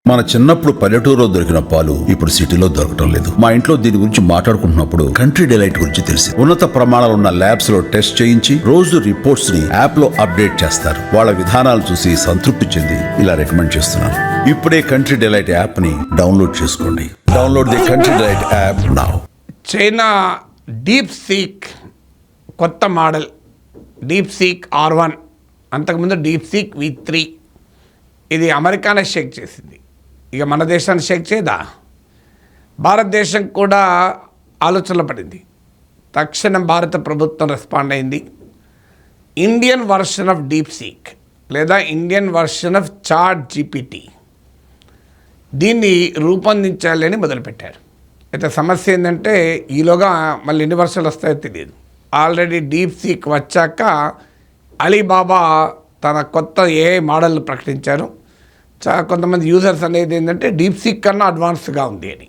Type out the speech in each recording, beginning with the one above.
మన చిన్నప్పుడు పల్లెటూరులో దొరికిన పాలు ఇప్పుడు సిటీలో దొరకటం లేదు. మా ఇంట్లో దీని గురించి మాట్లాడుకుంటున్నప్పుడు కంట్రీ డిలైట్ గురించి తెలిసి ఉన్నత ప్రమాణాలు ఉన్న ల్యాబ్స్ లో టెస్ట్ చేయించి రోజు రిపోర్ట్స్ ని యాప్ లో అప్డేట్ చేస్తారు. వాళ్ళ విధానాలు చూసి సంతృప్తి చెంది ఇలా రికమెండ్ చేస్తున్నాను. ఇప్పుడే కంట్రీ డిలైట్ యాప్ ని డౌన్లోడ్ చేసుకోండి. Download the country delight app now. China deep seek కొత్త మోడల్ డీప్ సీక్ R1, అంతకుముందు డీప్ సీక్ V3, ఇది అమెరికానే షేక్ చేసింది. ఇక మన దేశాన్ని షేక్ చేయదా? భారతదేశం కూడా ఆలోచనలో పడింది. తక్షణం భారత ప్రభుత్వం రెస్పాండ్ అయింది. Indian version of DeepSeek లేదా Indian version of Chat GPT దీన్ని రూపొందించాలని మొదలుపెట్టారు. అయితే సమస్య ఏంటంటే ఈలోగా మళ్ళీ ఎన్ని వర్షాలు వస్తాయో తెలియదు. ఆల్రెడీ డీప్ సీక్ వచ్చాక అలీబాబా తన కొత్త AI మోడల్ ప్రకటించారు. కొంతమంది యూజర్స్ అనేది ఏంటంటే డీప్ సీక్ కన్నా అడ్వాన్స్గా ఉంది అని.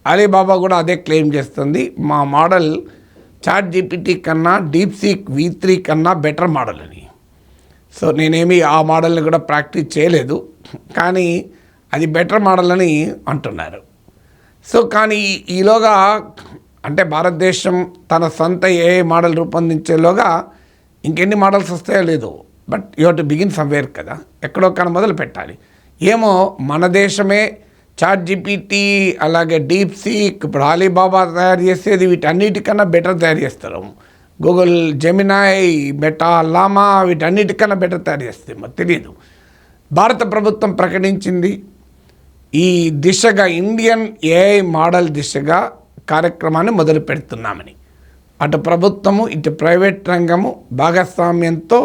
అలీబాబా కూడా అదే క్లెయిమ్ చేస్తుంది, మా మోడల్ చాట్ GPT కన్నా డీప్ సీక్ V3 కన్నా బెటర్ మోడల్ అని. సో నేనేమి ఆ మోడల్ని కూడా ప్రాక్టీస్ చేయలేదు, కానీ అది బెటర్ మోడల్ అని అంటున్నారు. సో కానీ ఈలోగా అంటే భారతదేశం తన సొంత AI మోడల్ రూపొందించేలోగా ఇంకెన్ని మోడల్స్ వస్తాయో లేదు, but you have to begin somewhere కదా, ఎక్కడో కానీ మొదలు పెట్టాలి. ఏమో మన దేశమే చాట్ GPT అలాగే డీప్ సీక్ ఇప్పుడు అలీబాబా తయారు చేసేది వీటన్నిటికన్నా బెటర్ తయారు చేస్తారు. గూగుల్ జెమినాయ్, మెటా, లామా వీటన్నిటికన్నా బెటర్ తయారు చేస్తే మాకు తెలియదు. భారత ప్రభుత్వం ప్రకటించింది ఈ దిశగా ఇండియన్ AI మోడల్ దిశగా కార్యక్రమాన్ని మొదలు పెడుతున్నామని. అటు ప్రభుత్వము ఇటు ప్రైవేట్ రంగము భాగస్వామ్యంతో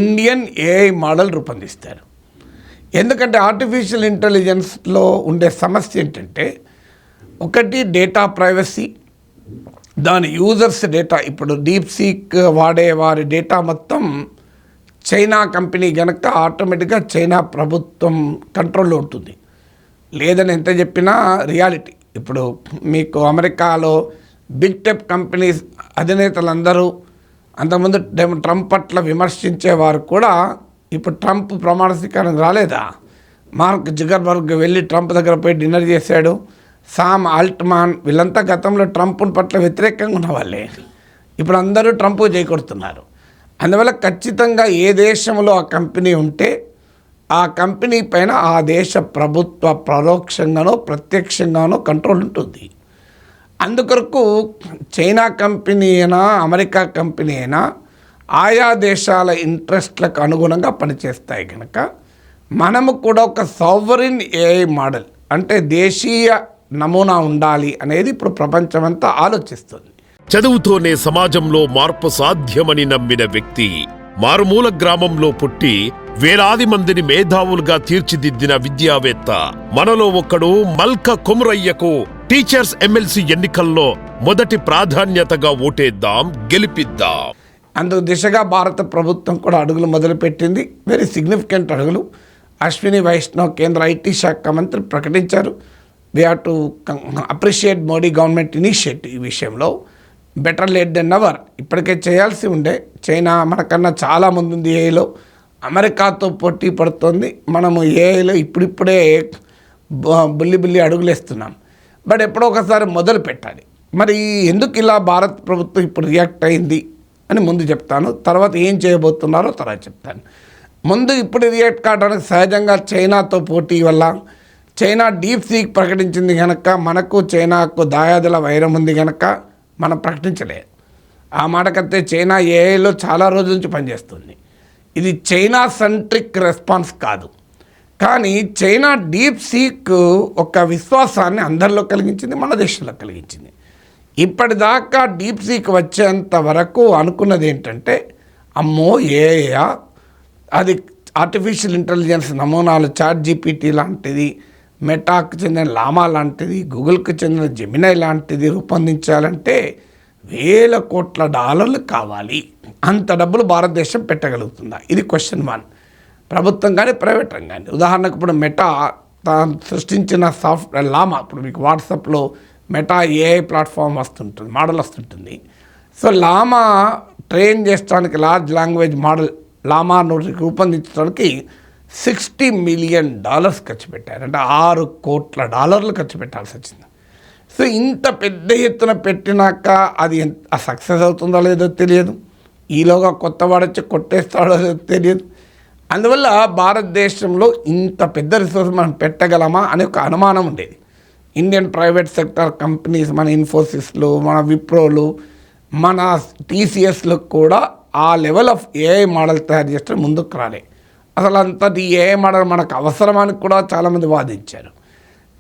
ఇండియన్ AI మోడల్ రూపొందిస్తారు. ఎందుకంటే ఆర్టిఫిషియల్ ఇంటెలిజెన్స్లో ఉండే సమస్య ఏంటంటే ఒకటి డేటా ప్రైవసీ, దాని యూజర్స్ డేటా. ఇప్పుడు డీప్ సీక్ వాడే వారి డేటా మొత్తం చైనా కంపెనీ కనుక ఆటోమేటిక్గా చైనా ప్రభుత్వం కంట్రోల్లో ఉంటుంది. లేదని ఎంత చెప్పినా రియాలిటీ. ఇప్పుడు మీకు అమెరికాలో బిగ్ టెక్ కంపెనీస్ అధినేతలందరూ అంతకుముందు ట్రంప్ పట్ల విమర్శించేవారు కూడా ఇప్పుడు ట్రంప్ ప్రమాణ స్వీకారం రాలేదా? మార్క్ జుకర్బర్గ్ వెళ్ళి ట్రంప్ దగ్గర పోయి డిన్నర్ చేశాడు. సామ్ ఆల్ట్మాన్ వీళ్ళంతా గతంలో ట్రంప్ పట్ల వ్యతిరేకంగా ఉన్న వాళ్ళే. ఇప్పుడు అందరూ ట్రంప్ చేయకొడుతున్నారు. అందువల్ల ఖచ్చితంగా ఏ దేశంలో ఆ కంపెనీ ఉంటే ఆ కంపెనీ పైన ఆ దేశ ప్రభుత్వ పరోక్షంగానో ప్రత్యక్షంగానో కంట్రోల్ ఉంటుంది. అందుకొరకు చైనా కంపెనీ అయినా అమెరికా కంపెనీ అయినా ఆయా దేశాల ఇంట్రెస్ట్లకు అనుగుణంగా పనిచేస్తాయి కనుక మనము కూడా ఒక సావరిన్ AI మోడల్ అంటే దేశీయ నమూనా ఉండాలి అనేది ఇప్పుడు ప్రపంచమంతా ఆలోచిస్తుంది. చదువుతోనే సమాజంలో మార్పు సాధ్యమని నమ్మిన వ్యక్తి, మారుమూల గ్రామంలో పుట్టి వేలాది మందిని మేధావులుగా తీర్చిదిద్దిన విద్యావేత్త, మనలో ఒక్కడు మల్క కొమురయ్యకు టీచర్స్ ఎమ్మెల్సీ ఎన్నికల్లో మొదటి ప్రాధాన్యతగా ఓటేద్దాం, గెలిపిద్దాం. అందుకు దిశగా భారత ప్రభుత్వం కూడా అడుగులు మొదలుపెట్టింది. వెరీ సిగ్నిఫికెంట్ అడుగులు. అశ్విని వైష్ణవ్ కేంద్ర IT శాఖ మంత్రి ప్రకటించారు. We have to appreciate Modi government initiative. ఈ విషయంలో బెటర్ లేట్ దెన్ నెవర్. ఇప్పటికే చేయాల్సి ఉండే. చైనా మనకన్నా చాలా ముందు ఉంది AIలో, అమెరికాతో పోటీ పడుతోంది. మనము AIలో ఇప్పుడిప్పుడే బుల్లి అడుగులేస్తున్నాం. బట్ ఎప్పుడో ఒకసారి మొదలు పెట్టాలి. మరి ఎందుకు ఇలా భారత ప్రభుత్వం ఇప్పుడు రియాక్ట్ అయింది అని ముందు చెప్తాను, తర్వాత ఏం చేయబోతున్నారో తర్వాత చెప్తాను. ముందు ఇప్పుడు రియాక్ట్ కావడానికి సహజంగా చైనాతో పోటీ వల్ల చైనా డీప్ సీక్ ప్రకటించింది కనుక మనకు చైనాకు దాయాదుల వైరం ఉంది కనుక మనం ప్రకటించలేదు. ఆ మాటకైతే చైనా AIలో చాలా రోజుల నుంచి పనిచేస్తుంది. ఇది చైనా సెంట్రిక్ రెస్పాన్స్ కాదు, కానీ చైనా డీప్ సీక్ ఒక విశ్వాసాన్ని అందరిలో కలిగించింది, మన దేశంలో కలిగించింది. ఇప్పటిదాకా డీప్ సీక్ వచ్చేంత వరకు అనుకున్నది ఏంటంటే అమ్మో AI అది ఆర్టిఫిషియల్ ఇంటెలిజెన్స్ నమూనాలు చాట్ GPT లాంటిది, మెటాకు చెందిన లామా లాంటిది, గూగుల్కి చెందిన జెమినాయ్ లాంటిది రూపొందించాలంటే $వేల కోట్ల కావాలి. అంత డబ్బులు భారతదేశం పెట్టగలుగుతుందా? ఇది క్వశ్చన్ 1. ప్రభుత్వం కానీ ప్రైవేట్ రంగం కానీ. ఉదాహరణకు ఇప్పుడు మెటా తాను సృష్టించిన సాఫ్ట్వేర్ లామా, ఇప్పుడు మీకు వాట్సాప్లో మెటా AI ప్లాట్ఫామ్ వస్తుంటుంది, మోడల్ వస్తుంటుంది. సో లామా ట్రైన్ చేయడానికి లార్జ్ లాంగ్వేజ్ మోడల్ లామాను రూపొందించడానికి $60 మిలియన్ ఖర్చు పెట్టారు. అంటే $6 కోట్ల ఖర్చు పెట్టాల్సి వచ్చింది. సో ఇంత పెద్ద ఎత్తున పెట్టినాక అది సక్సెస్ అవుతుందో లేదో తెలియదు. ఈలోగా కొత్త వాడొచ్చి కొట్టేస్తాడో లేదో తెలియదు. అందువల్ల భారతదేశంలో ఇంత పెద్ద రిసోర్స్ మనం పెట్టగలమా అనే ఒక అనుమానం ఉండేది. ఇండియన్ ప్రైవేట్ సెక్టర్ కంపెనీస్, మన ఇన్ఫోసిస్లు, మన విప్రోలు, మన టీసీఎస్లు కూడా ఆ లెవెల్ ఆఫ్ ఏఐ మోడల్ తయారు చేస్తే ముందుకు రాలే. అసలు అంతటి ఏఐ మోడల్ మనకు అవసరమని కూడా చాలామంది వాదించారు.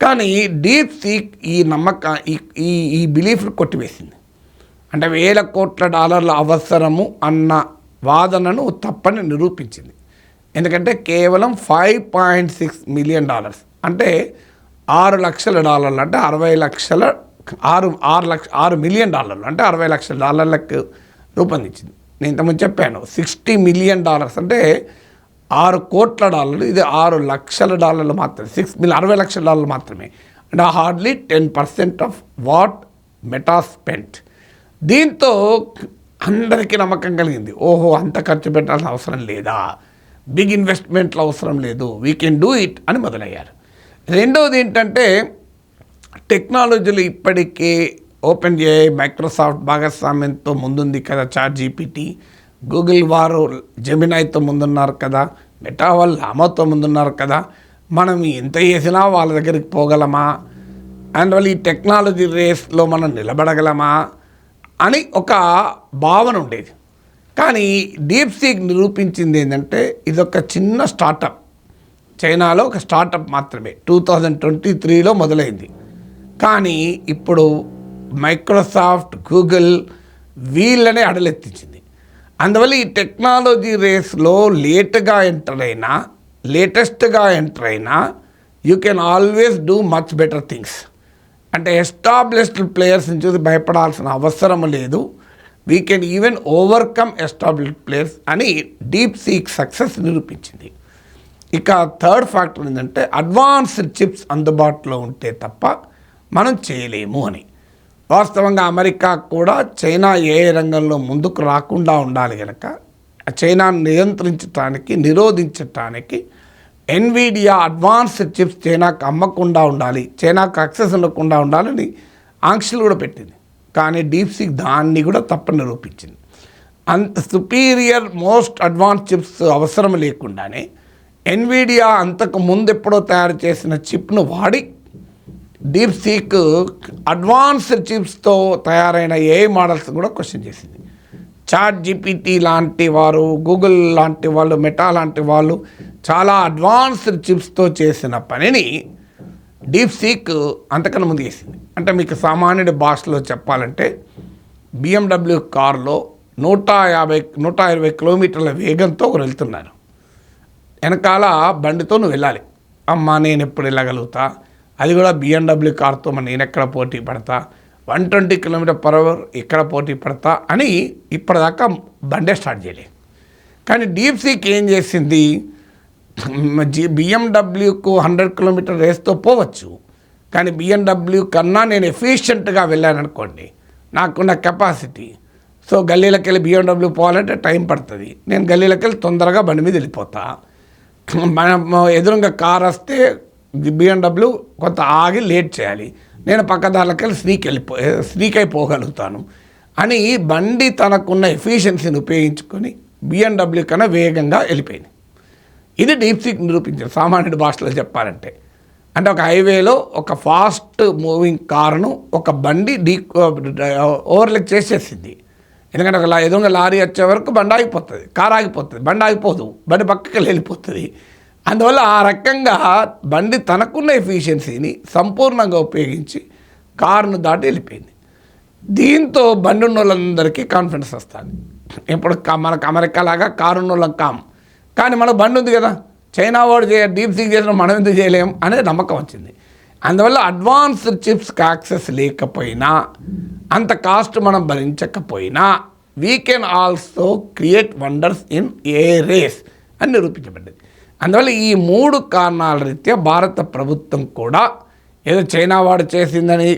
కానీ డీప్ సీక్ ఈ ఈ బిలీఫ్ను కొట్టివేసింది. అంటే $1,000 కోట్ల అవసరము అన్న వాదనను తప్పని నిరూపించింది. ఎందుకంటే కేవలం $5.6 మిలియన్, అంటే $6 లక్షల, అంటే 60 లక్షల, 6 మిలియన్ డాలర్లు, అంటే 60 లక్షల డాలర్లకు రూపొందించింది. నేను ఇంతకుముందు చెప్పాను $60 మిలియన్ అంటే $6 కోట్ల, ఇది $6 లక్షల మాత్రమే, 60 లక్షల మాత్రమే. అంటే hardly 10% of what meta spent. దీంతో అందరికీ నమ్మకం కలిగింది. ఓహో, అంత ఖర్చు పెట్టాల్సిన అవసరం లేదా, బిగ్ ఇన్వెస్ట్మెంట్లు అవసరం లేదు, వీ కెన్ డూ ఇట్ అని మొదలయ్యారు. రెండవది ఏంటంటే టెక్నాలజీలు ఇప్పటికే ఓపెన్ ఏఐ, మైక్రోసాఫ్ట్ భాగస్వామ్యంతో ముందుంది కదా. చాట్ జీపీటీ, గూగుల్ వారు జెమినైతో ముందున్నారు కదా, మెటా వాళ్ళు లామాతో ముందున్నారు కదా. మనం ఎంత చేసినా వాళ్ళ దగ్గరికి పోగలమా, అందువల్ల ఈ టెక్నాలజీ రేస్లో మనం నిలబడగలమా అని ఒక భావన ఉండేది. కానీ డీప్ సీక్ నిరూపించింది ఏంటంటే ఇదొక చిన్న స్టార్టప్, చైనాలో ఒక స్టార్టప్ మాత్రమే. 2023లో మొదలైంది. కానీ ఇప్పుడు మైక్రోసాఫ్ట్, గూగుల్ వీళ్ళనే అడలెత్తించింది. అందువల్ల ఈ టెక్నాలజీ రేస్లో లేట్గా ఎంటర్ అయినా, లేటెస్ట్గా ఎంటర్ అయినా you can always do much better things. అంటే ఎస్టాబ్లిష్డ్ ప్లేయర్స్ని చూసి భయపడాల్సిన అవసరం లేదు. We can even overcome established players అని డీప్ సీక్ సక్సెస్ నిరూపించింది. ఇక థర్డ్ ఫ్యాక్టర్ ఏంటంటే అడ్వాన్స్డ్ చిప్స్ అందుబాటులో ఉంటే తప్ప మనం చేయలేము అని. వాస్తవంగా అమెరికా కూడా చైనా ఏ రంగంలో ముందుకు రాకుండా ఉండాలి కనుక చైనాను నిరోధించటానికి ఎన్విడియా అడ్వాన్స్డ్ చిప్స్ చైనాకు అమ్మకుండా ఉండాలి, చైనాకు యాక్సెస్ ఉండకుండా ఉండాలని ఆంక్షలు కూడా పెట్టింది. కానీ డీప్ సీక్ దాన్ని కూడా తప్పని నిరూపించింది. అంత సుపీరియర్ మోస్ట్ అడ్వాన్స్ చిప్స్ అవసరం లేకుండానే ఎన్విడియా అంతకు ముందు ఎప్పుడో తయారు చేసిన చిప్ను వాడి డీప్ సీక్ అడ్వాన్స్డ్ చిప్స్తో తయారైన ఏఐ మోడల్స్ కూడా క్వశ్చన్ చేసింది. చాట్ జీపీటీ లాంటి వారు, గూగుల్ లాంటి వాళ్ళు, మెటా లాంటి వాళ్ళు చాలా అడ్వాన్స్డ్ చిప్స్తో చేసిన పనిని డీప్ సీక్ అంతకన్నా ముందు చేసింది. అంటే మీకు సామాన్యుడి భాషలో చెప్పాలంటే BMW కారులో 120 కిలోమీటర్ల వేగంతో వెళ్తున్నారు. వెనకాల బండితో నువ్వు వెళ్ళాలి. అమ్మా నేను ఎప్పుడు వెళ్ళగలుగుతా, అది కూడా BMW కారుతో నేను ఎక్కడ పోటీ పడతా, 120 km/h ఎక్కడ పోటీ పడతా అని ఇప్పటిదాకా బండే స్టార్ట్ చేయలేదు. కానీ డీప్ సీక్ ఏం చేసింది, BMWకు 100 km రేస్తో పోవచ్చు, కానీ BMW కన్నా నేను ఎఫిషియెంట్గా వెళ్ళాను అనుకోండి, నాకున్న కెపాసిటీ. సో గల్లీలకు వెళ్ళి BMW పోవాలంటే టైం పడుతుంది, నేను గల్లీలకు వెళ్ళి తొందరగా బండి మీద వెళ్ళిపోతా. మనం ఎదురుగా కార్ వస్తే BMW కొంత ఆగి లేట్ చేయాలి, నేను పక్కదారులకు వెళ్ళి స్నీక్ అయిపోగలుగుతాను అని బండి తనకున్న ఎఫిషియన్సీని ఉపయోగించుకొని BMW కన్నా వేగంగా వెళ్ళిపోయింది. ఇది డీప్ సీక్ నిరూపించింది సామాన్యుడి భాషలో చెప్పాలంటే. అంటే ఒక హైవేలో ఒక ఫాస్ట్ మూవింగ్ కారును ఒక బండి ఓవర్లేక్ చేసేసింది. ఎందుకంటే ఒక ఎదురుగా లారీ వచ్చే వరకు బండి ఆగిపోతుంది, కారు ఆగిపోతుంది, బండి ఆగిపోదు, బండి పక్కకి వెళ్ళిపోతుంది. అందువల్ల ఆ రకంగా బండి తనకున్న ఎఫిషియన్సీని సంపూర్ణంగా ఉపయోగించి కారును దాటి వెళ్ళిపోయింది. దీంతో బండి ఉన్న వాళ్ళందరికీ కాన్ఫిడెన్స్ వస్తుంది. ఇప్పుడు మనకు అమెరికా లాగా కారు ఉన్న వాళ్ళం కాం, కానీ మనకు బండి ఉంది కదా, చైనా వాడు డీప్ సీక్ చేసిన మనం ఎందుకు చేయలేం అనే నమ్మకం వచ్చింది. అందువల్ల అడ్వాన్స్డ్ చిప్స్కి యాక్సెస్ లేకపోయినా, అంత కాస్ట్ మనం భరించకపోయినా we can also create wonders in a race అని నిరూపించబడ్డది. అందువల్ల ఈ 3 కారణాల రీత్యా భారత ప్రభుత్వం కూడా ఏదో చైనా వాడు చేసిందని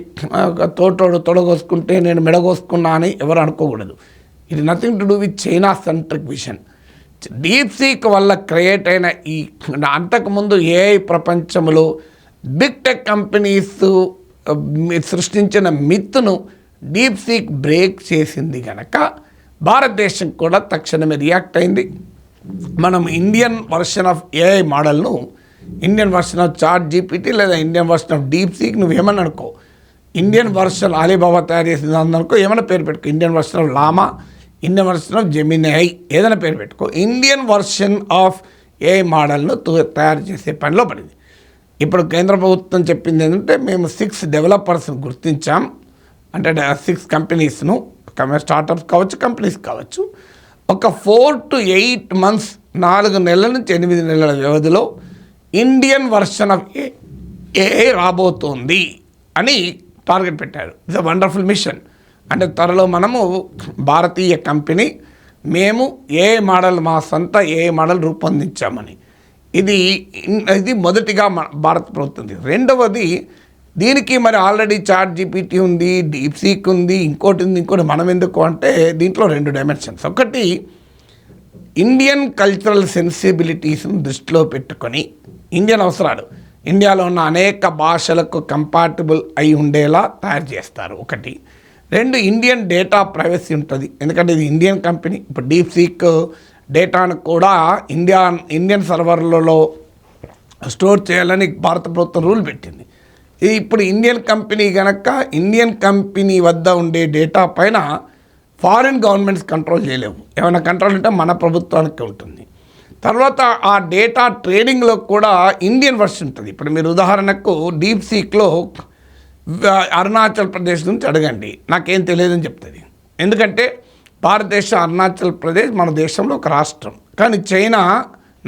తోటోడు తొడగోసుకుంటే నేను మెడగోసుకున్నా అని ఎవరు అనుకోకూడదు. ఇది nothing to do with China centric vision. Deep seek వల్ల క్రియేట్ అయిన ఈ అంతకుముందు ఏఐ ప్రపంచంలో బిగ్ టెక్ కంపెనీస్ సృష్టించిన మిత్తును డీప్ సీక్ బ్రేక్ చేసింది కనుక భారతదేశం కూడా తక్షణమే రియాక్ట్ అయింది. మనం ఇండియన్ వర్షన్ ఆఫ్ ఏఐ మోడల్ను, Indian version of ChatGPT లేదా Indian version of DeepSeek నువ్వు ఏమని అనుకో, ఇండియన్ వర్షన్ అలీబాబా తయారు చేసింది అనుకో, ఏమైనా పేరు పెట్టుకో, Indian version of Llama, Indian version of Gemini, ఏదైనా పేరు పెట్టుకో, ఇండియన్ వర్షన్ ఆఫ్ ఏఐ మోడల్ను తయారు చేసే పనిలో పడింది. ఇప్పుడు కేంద్ర ప్రభుత్వం చెప్పింది ఏంటంటే మేము 6 డెవలపర్స్ని గుర్తించాం, అంటే 6 కంపెనీస్ను, స్టార్టప్స్ కావచ్చు, కంపెనీస్ కావచ్చు, ఒక 4 to 8 months 4 నెలల నుంచి 8 నెలల వ్యవధిలో ఇండియన్ వర్షన్ ఆఫ్ ఏఐ రాబోతోంది అని టార్గెట్ పెట్టారు. It's a wonderful mission. అంటే త్వరలో మనము భారతీయ కంపెనీ మేము ఏఐ మోడల్, మా సొంత ఏఐ మోడల్ రూపొందించామని, ఇది మొదటిగా భారత ప్రభుత్వం. రెండవది, దీనికి మరి ఆల్రెడీ చాట్ జీపీటీ ఉంది, డీప్ సీక్ ఉంది, ఇంకోటి మనం ఎందుకు అంటే దీంట్లో 2 డైమెన్షన్స్. ఒకటి, ఇండియన్ కల్చరల్ సెన్సిబిలిటీస్ని దృష్టిలో పెట్టుకొని ఇండియన్ అవసరాలు, ఇండియాలో ఉన్న అనేక భాషలకు కంపాటబుల్ అయి ఉండేలా తయారు చేస్తారు. ఒకటి. 2, ఇండియన్ డేటా ప్రైవసీ ఉంటుంది, ఎందుకంటే ఇది ఇండియన్ కంపెనీ. ఇప్పుడు డీప్ సీక్ డేటాను కూడా ఇండియన్ సర్వర్లలో స్టోర్ చేయాలని భారత ప్రభుత్వం రూల్ పెట్టింది. ఇది ఇప్పుడు ఇండియన్ కంపెనీ కనుక ఇండియన్ కంపెనీ వద్ద ఉండే డేటా పైన ఫారిన్ గవర్నమెంట్స్ కంట్రోల్ చేయలేవు. ఏమైనా కంట్రోల్ ఉంటే మన ప్రభుత్వానికి ఉంటుంది. తర్వాత ఆ డేటా ట్రేడింగ్లో కూడా ఇండియన్ వర్షన్ ఉంటుంది. ఇప్పుడు మీరు ఉదాహరణకు డీప్ సీక్లో అరుణాచల్ ప్రదేశ్ నుంచి అడగండి, నాకేం తెలియదని చెప్తుంది. ఎందుకంటే భారతదేశం, అరుణాచల్ ప్రదేశ్ మన దేశంలో ఒక రాష్ట్రం, కానీ చైనా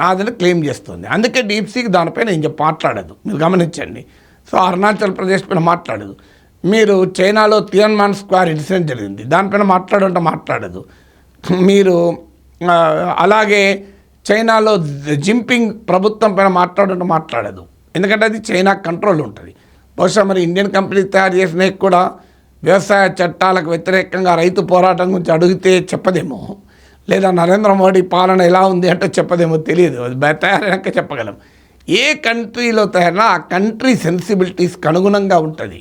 నాదని క్లెయిమ్ చేస్తుంది. అందుకే డీప్ సీక్ దానిపైన ఏం మాట్లాడదు, మీరు గమనించండి. సో అరుణాచల్ ప్రదేశ్ పైన మాట్లాడదు. మీరు చైనాలో తియన్మాన్ స్క్వేర్ ఇన్సిడెంట్ జరిగింది, దానిపైన మాట్లాడదు. మీరు అలాగే చైనాలో జింపింగ్ ప్రభుత్వం పైన మాట్లాడదు, ఎందుకంటే అది చైనా కంట్రోల్ ఉంటుంది. బహుశా మరి ఇండియన్ కంపెనీ తయారు చేసినవి కూడా వ్యవసాయ చట్టాలకు వ్యతిరేకంగా రైతు పోరాటం గురించి అడిగితే చెప్పదేమో, లేదా నరేంద్ర మోడీ పాలన ఎలా ఉంది అంటే చెప్పదేమో, తెలియదు. అది తయారైనాక చెప్పగలం. ఏ కంట్రీలో తయారైనా ఆ కంట్రీ సెన్సిబిలిటీస్కి అనుగుణంగా ఉంటుంది.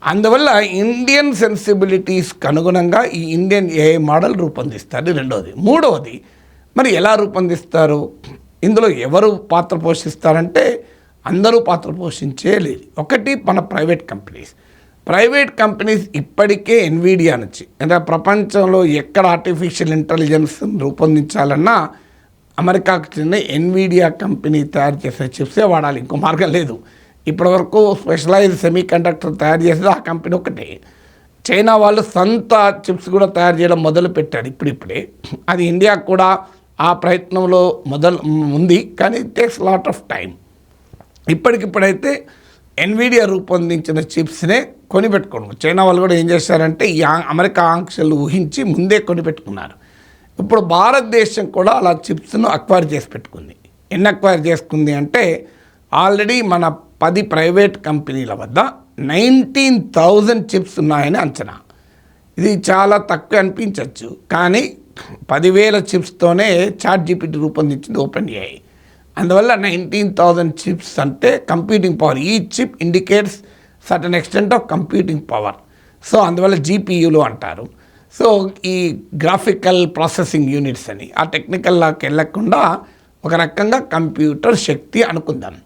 అందువల్ల ఇండియన్ సెన్సిబిలిటీస్కి అనుగుణంగా ఈ ఇండియన్ ఏఐ మోడల్ రూపొందిస్తారు. రెండవది. మూడవది, మరి ఎలా రూపొందిస్తారు, ఇందులో ఎవరు పాత్ర పోషిస్తారంటే అందరూ పాత్ర పోషించేలేదు. ఒకటి, మన ప్రైవేట్ కంపెనీస్ ఇప్పటికే ఎన్విడియా నుంచి, అంటే ప్రపంచంలో ఎక్కడ ఆర్టిఫిషియల్ ఇంటెలిజెన్స్ రూపొందించాలన్నా అమెరికాకు చెందిన ఎన్విడియా కంపెనీ తయారు చేసే చిప్సే వాడాలి, ఇంకో మార్గం లేదు. ఇప్పటివరకు స్పెషలైజ్డ్ సెమీ కండక్టర్ తయారు చేసేది ఆ కంపెనీ ఒకటే. చైనా వాళ్ళు సొంత చిప్స్ కూడా తయారు చేయడం మొదలు పెట్టారు ఇప్పుడిప్పుడే. అది ఇండియా కూడా ఆ ప్రయత్నంలో ఉంది, కానీ it takes lot of time. ఇప్పటికిప్పుడైతే ఎన్విడియా రూపొందించిన చిప్స్నే కొనిపెట్టుకోండి. చైనా వాళ్ళు కూడా ఏం చేశారంటే ఈ అమెరికా ఆంక్షలు ఊహించి ముందే కొనిపెట్టుకున్నారు. ఇప్పుడు భారతదేశం కూడా అలా చిప్స్ను అక్వైర్ చేసి పెట్టుకుంది. ఎన్ని అక్వైర్ చేసుకుంది అంటే ఆల్రెడీ మన 10 ప్రైవేట్ కంపెనీల వద్ద 19,000 చిప్స్ ఉన్నాయని అంచనా. ఇది చాలా తక్కువ అనిపించవచ్చు, కానీ 10,000 చిప్స్తోనే చాట్ జీపీటీ రూపొందించింది ఓపెన్ ఏఐ. అందువల్ల 19,000 చిప్స్ అంటే కంప్యూటింగ్ పవర్. ఈ chip indicates certain extent of computing power. So అందువల్ల జీపీయూలు అంటారు. సో ఈ గ్రాఫికల్ ప్రాసెసింగ్ యూనిట్స్ అని, ఆ టెక్నికల్లోకి వెళ్ళకుండా ఒక రకంగా కంప్యూటర్ శక్తి అనుకుందాం.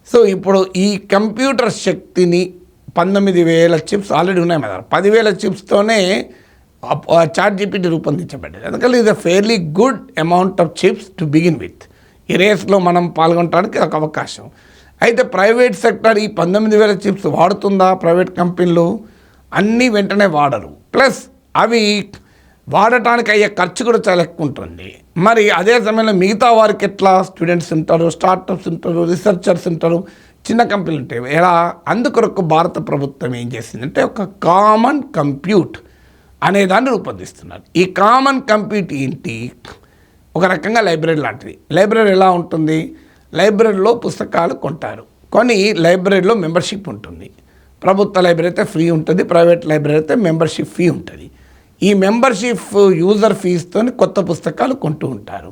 సో ఇప్పుడు ఈ కంప్యూటర్ శక్తిని 19,000 చిప్స్ ఆల్రెడీ ఉన్నాయి మన దగ్గర. 10,000 చిప్స్తోనే చాట్ జీపీటీ రూపొందించబడ్డది. అందుకని ఇది fairly good amount of chips to begin with. ఈ రేస్లో మనం పాల్గొనడానికి ఒక అవకాశం. అయితే ప్రైవేట్ సెక్టర్ ఈ 19,000 చిప్స్ వాడుతుందా? ప్రైవేట్ కంపెనీలు అన్నీ వెంటనే వాడరు. ప్లస్ అవి వాడటానికి అయ్యే ఖర్చు కూడా చాలా ఎక్కువ ఉంటుంది. మరి అదే సమయంలో మిగతా వారికి ఎట్లా? స్టూడెంట్స్ ఉంటారు, స్టార్టప్స్ ఉంటారు, రీసెర్చర్స్ ఉంటారు, చిన్న కంపెనీలు ఉంటాయి. ఎలా? అందుకొరకు భారత ప్రభుత్వం ఏం చేసిందంటే ఒక కామన్ కంప్యూట్ అనేదాన్ని రూపొందిస్తున్నారు. ఈ కామన్ కంప్యూట్ ఏంటి? ఒక రకంగా లైబ్రరీ లాంటిది. లైబ్రరీ ఎలా ఉంటుంది? లైబ్రరీలో పుస్తకాలు కొంటారు, కొన్ని లైబ్రరీలో మెంబర్షిప్ ఉంటుంది. ప్రభుత్వ లైబ్రరీ అయితే ఫ్రీ ఉంటుంది, ప్రైవేట్ లైబ్రరీ అయితే మెంబర్షిప్ ఫీ ఉంటుంది. ఈ మెంబర్షిప్ యూజర్ ఫీజుతో కొత్త పుస్తకాలు కొంటూ ఉంటారు.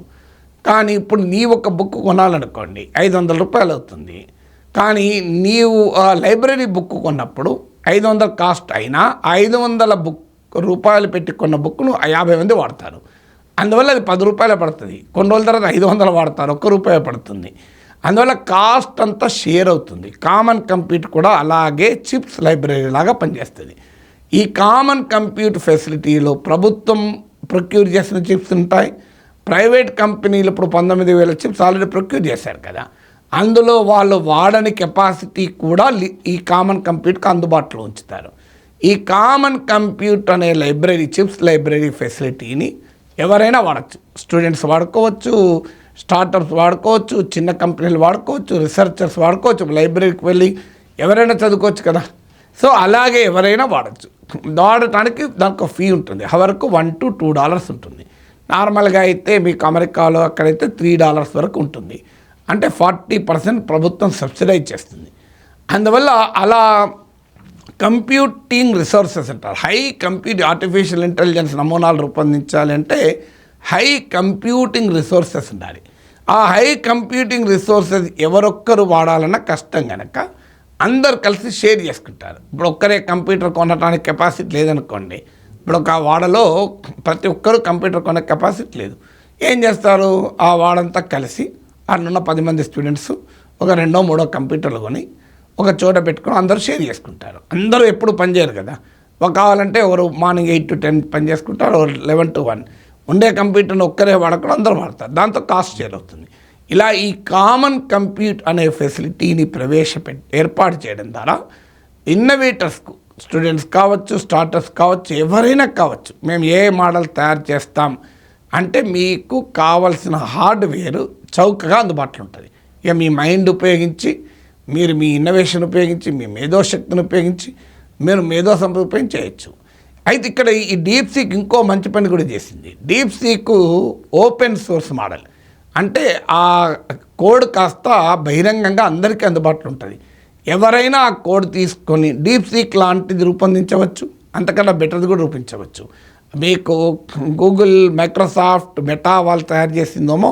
కానీ ఇప్పుడు నీవు ఒక బుక్ కొనాలనుకోండి 500 రూపాయలు అవుతుంది. కానీ నీవు లైబ్రరీ బుక్ కొన్నప్పుడు 500 కాస్ట్ అయినా 500 రూపాయలు పెట్టి కొన్న బుక్ను 50 మంది వాడతారు. అందువల్ల అది 10 రూపాయలు పడుతుంది. కొన్ని రోజుల తర్వాత 500 వాడతారు, 1 రూపాయి పడుతుంది. అందువల్ల కాస్ట్ అంతా షేర్ అవుతుంది. కామన్ కంప్యూట్ కూడా అలాగే చిప్స్ లైబ్రరీ లాగా పనిచేస్తుంది. ఈ కామన్ కంప్యూట్ ఫెసిలిటీలో ప్రభుత్వం ప్రొక్యూర్ చేసిన చిప్స్ ఉంటాయి, ప్రైవేట్ కంపెనీలు ఇప్పుడు 19,000 చిప్స్ ఆల్రెడీ ప్రొక్యూర్ చేశారు కదా, అందులో వాళ్ళు వాడని కెపాసిటీ కూడా ఈ కామన్ కంప్యూట్కి అందుబాటులో ఉంచుతారు. ఈ కామన్ కంప్యూట్ అనే లైబ్రరీ, చిప్స్ లైబ్రరీ ఫెసిలిటీని ఎవరైనా వాడచ్చు. స్టూడెంట్స్ వాడుకోవచ్చు, స్టార్టప్స్ వాడుకోవచ్చు, చిన్న కంపెనీలు వాడుకోవచ్చు, రీసెర్చర్స్ వాడుకోవచ్చు, లైబ్రరీకి వెళ్ళి ఎవరైనా చదువుకోవచ్చు కదా. సో అలాగే ఎవరైనా వాడచ్చు. వాడటానికి దానికి ఒక ఫీ ఉంటుంది. హవర్కు $1 to $2 ఉంటుంది. నార్మల్గా అయితే మీకు అమెరికాలో అక్కడైతే $3 వరకు ఉంటుంది. అంటే 40% ప్రభుత్వం సబ్సిడైజ్ చేస్తుంది. అందువల్ల అలా కంప్యూటింగ్ రిసోర్సెస్ అంటారు. హై ఆర్టిఫిషియల్ ఇంటెలిజెన్స్ నమూనాలు రూపొందించాలి అంటే హై కంప్యూటింగ్ రిసోర్సెస్ ఉండాలి. ఆ హై కంప్యూటింగ్ రిసోర్సెస్ ఎవరొక్కరు వాడాలన్నా కష్టం కనుక అందరు కలిసి షేర్ చేసుకుంటారు. ఇప్పుడు ఒక్కరే కంప్యూటర్ కొనడానికి కెపాసిటీ లేదనుకోండి, ఇప్పుడు ఒక వాడలో ప్రతి ఒక్కరు కంప్యూటర్ కొనే కెపాసిటీ లేదు. ఏం చేస్తారు, ఆ వాడంతా కలిసి అన్నున్న 10 మంది స్టూడెంట్స్ ఒక 2 or 3 కంప్యూటర్లు కొని ఒక చోట పెట్టుకుని అందరూ షేర్ చేసుకుంటారు. అందరూ ఎప్పుడు పనిచేయరు కదా, కావాలంటే ఒకరు మార్నింగ్ 8 to 10 పని చేసుకుంటారు, 11 to 1 ఉండే కంప్యూటర్ని ఒక్కరే వాడకుండా అందరూ వాడతారు. దాంతో కాస్ట్ షేర్ అవుతుంది. ఇలా ఈ కామన్ కంప్యూట్ అనే ఫెసిలిటీని ఏర్పాటు చేయడం ద్వారా ఇన్నోవేటర్స్కు, స్టూడెంట్స్ కావచ్చు, స్టార్టర్స్ కావచ్చు, ఎవరైనా కావచ్చు, మేము ఏ మోడల్ తయారు చేస్తాం అంటే మీకు కావలసిన హార్డ్వేర్ చౌకగా అందుబాటులో ఉంటుంది. ఇక మీ మైండ్ ఉపయోగించి, మీరు మీ ఇన్నోవేషన్ ఉపయోగించి, మీ మేధోశక్తిని ఉపయోగించి మీరు మేధో సంపద ఉపయోగించి చేయొచ్చు. అయితే ఇక్కడ ఈ డీప్సీక్ ఇంకో మంచి పని కూడా చేసింది. డీప్సీక్ ఓపెన్ సోర్స్ మోడల్, అంటే ఆ కోడ్ కాస్త బహిరంగంగా అందరికీ అందుబాటులో ఉంటుంది. ఎవరైనా ఆ కోడ్ తీసుకొని డీప్సీక్ లాంటిది రూపొందించవచ్చు, అంతకన్నా బెటర్ది కూడా రూపించవచ్చు. మీకు గూగుల్, మైక్రోసాఫ్ట్, మెటా వాళ్ళు తయారు చేసిందేమో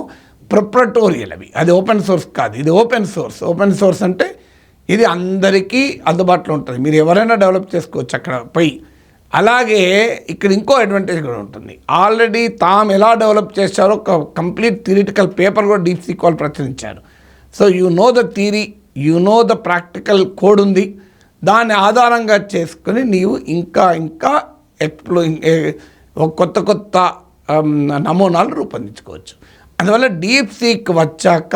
ప్రొప్రటోరియల్, అది ఓపెన్ సోర్స్ కాదు, ఇది ఓపెన్ సోర్స్. ఓపెన్ సోర్స్ అంటే ఇది అందరికీ అందుబాటులో ఉంటుంది, మీరు ఎవరైనా డెవలప్ చేసుకోవచ్చు అక్కడ పోయి. అలాగే ఇక్కడ ఇంకో అడ్వాంటేజ్ కూడా ఉంటుంది. ఆల్రెడీ తాము ఎలా డెవలప్ చేశారో ఒక కంప్లీట్ థియరిటికల్ పేపర్ కూడా డీప్సీక్ వాళ్ళు ప్రచురించారు. So you know the theory, you know the practical code ఉంది. దాన్ని ఆధారంగా చేసుకొని నీవు ఇంకా కొత్త నమూనాలు రూపొందించుకోవచ్చు. అందువల్ల డీప్సీక్ వచ్చాక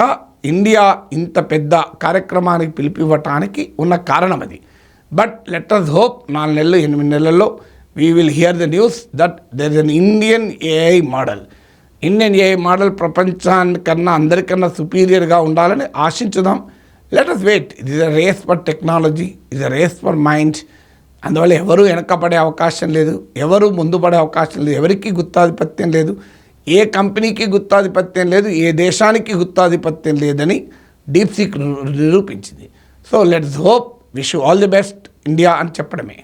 ఇండియా ఇంత పెద్ద కార్యక్రమానికి పిలిపివ్వటానికి ఉన్న కారణం అది. బట్ లెట్ us hope 4 నెలలు 8 నెలల్లో we will hear the news that there is an Indian AI model. Indian AI model ప్రపంచానికన్నా అందరికన్నా సుపీరియర్గా ఉండాలని ఆశించుదాం. Let us wait. it is a race for technology, it is a race for mind. అందువల్ల ఎవరు వెనకపడే అవకాశం లేదు, ఎవరు ముందు పడే అవకాశం లేదు, ఎవరికి గుత్తాధిపత్యం లేదు, ఏ కంపెనీకి గుత్తాధిపత్యం లేదు, ఏ దేశానికి గుత్తాధిపత్యం లేదని డీప్సీక్ నిరూపించింది. So let's hope, wish you all the best India అని చెప్పడమే.